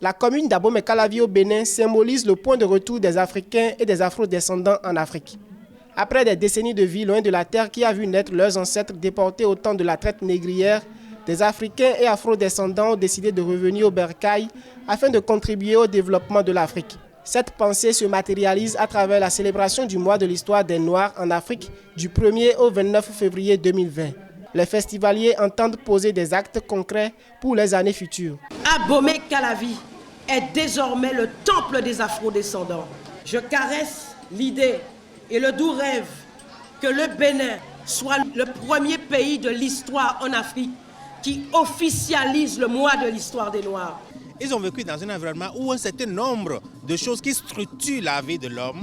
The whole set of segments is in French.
La commune d'Abomey-Calavi au Bénin symbolise le point de retour des Africains et des Afro-descendants en Afrique. Après des décennies de vie loin de la terre qui a vu naître leurs ancêtres déportés au temps de la traite négrière, des Africains et Afro-descendants ont décidé de revenir au bercail afin de contribuer au développement de l'Afrique. Cette pensée se matérialise à travers la célébration du mois de l'histoire des Noirs en Afrique du 1er au 29 février 2020. Les festivaliers entendent poser des actes concrets pour les années futures. Abomey-Calavi est désormais le temple des Afro-descendants. Je caresse l'idée et le doux rêve que le Bénin soit le premier pays de l'histoire en Afrique qui officialise le mois de l'histoire des Noirs. Ils ont vécu dans un environnement où un certain nombre de choses qui structurent la vie de l'homme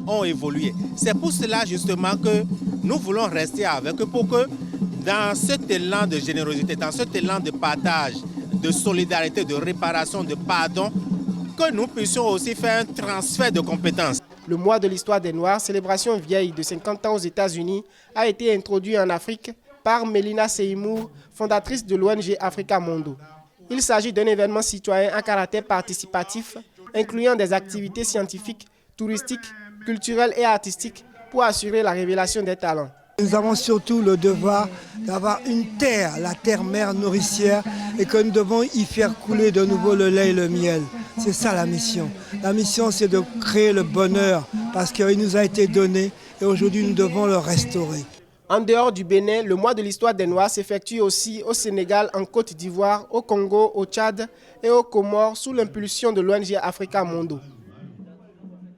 ont évolué. C'est pour cela justement que nous voulons rester avec eux pour que dans cet élan de générosité, dans cet élan de partage, de solidarité, de réparation, de pardon, que nous puissions aussi faire un transfert de compétences. Le mois de l'histoire des Noirs, célébration vieille de 50 ans aux États-Unis, a été introduit en Afrique par Mélina Seymour, fondatrice de l'ONG Africa Mondo. Il s'agit d'un événement citoyen à caractère participatif, incluant des activités scientifiques, touristiques, culturelles et artistiques pour assurer la révélation des talents. Nous avons surtout le devoir d'avoir une terre, la terre-mère nourricière, et que nous devons y faire couler de nouveau le lait et le miel. C'est ça la mission. La mission, c'est de créer le bonheur, parce qu'il nous a été donné, et aujourd'hui nous devons le restaurer. En dehors du Bénin, le mois de l'histoire des Noirs s'effectue aussi au Sénégal, en Côte d'Ivoire, au Congo, au Tchad et aux Comores sous l'impulsion de l'ONG Africa Mondo.